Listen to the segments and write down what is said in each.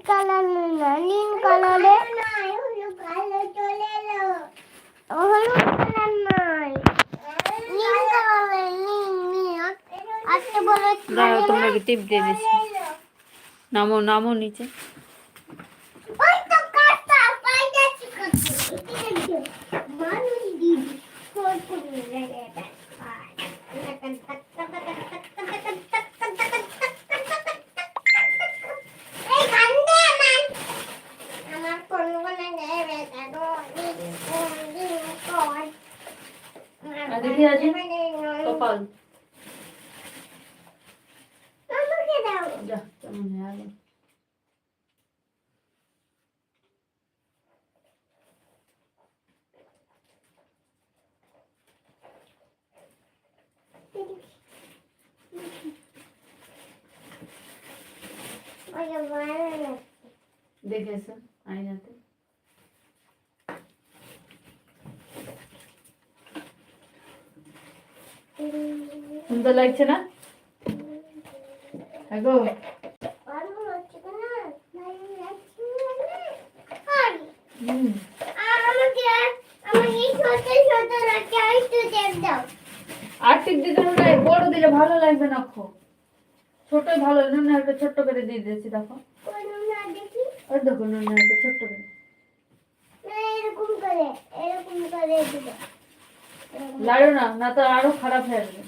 colour না নীল কালারে হলুদ কালার চলে এলো হলুদ কালার নাই নীল কালারে নীল আজকে বলে দাঁড়াও তোমাকে টিপ দিয়ে দিচ্ছি নামো নামো নিচে ওই তো কাটা পাইটা চিকন মানুষ দিদি ফোন করে এটা দেখি আছে কপাল আমাকে দাও যা কেমন হয়ে গেল দেখেছো আয়নাতে সুন্দর লাগছে না আগো আর্টিক দিতে না বড় দিলে ভালো লাগবে না খো ছোটই ভালো নুন একটা ছোট্ট করে দিয়ে দিয়েছি দেখো ওই দেখো নুন একটা ছোট্ট করে এরকম করে দিব লাড়ো না না তো আরো খারাপ হয়ে যাবে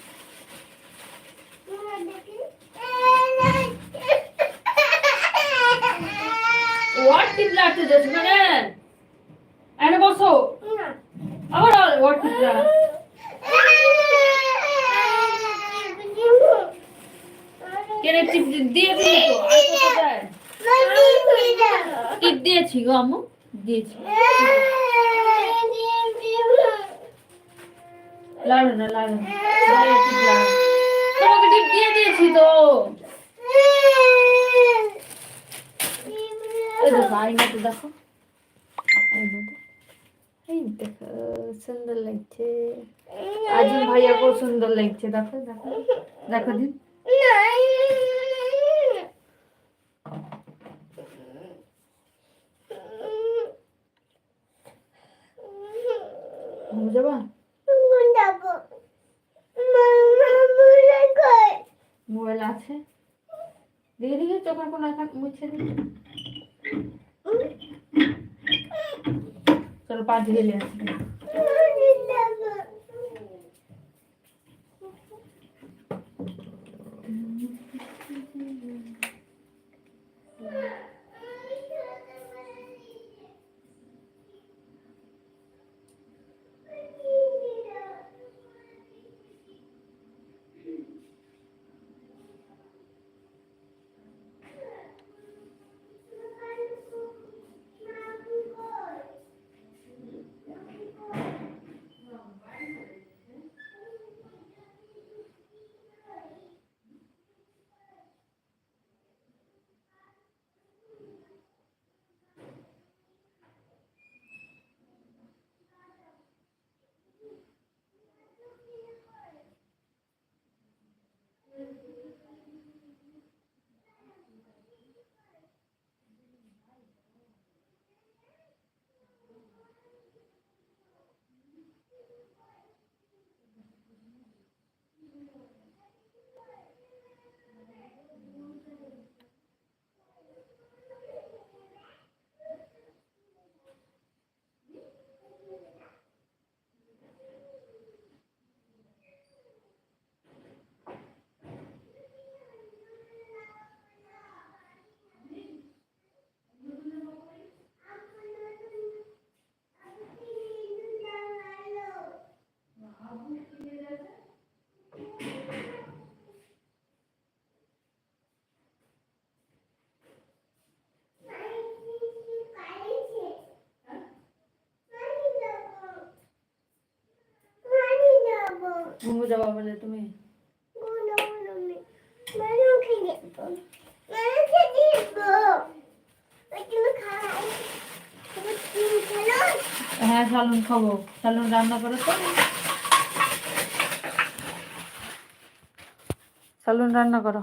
হোয়াট টিপ লাড়তে যাস মানে এনে বসো আবার হোয়াট টিপ লাড়া কেন টিপ দিয়ে দিই তো আর কত যায় টিপ দিয়েছি গো আম্মু দিয়েছি লাড়ো না লাড়ো টিপ লাড়ো তোমাকে টিপ দিয়ে দিয়েছি তো এই দেখো আয়নাতে দেখো আয়নাতে এই দেখো সুন্দর লাগছে আজিম ভাইয়া খুব সুন্দর লাগছে দেখো দেখো দেখো দিন যাবা মোবাইল আছে দেখে দেখে চোখের কোন মুছে দিই চলো পাঁচ গেলে আসবে ঘুমো যাবা বলে তুমি হ্যাঁ সালুন খাবো সালুন রান্না করো তো সালুন রান্না করো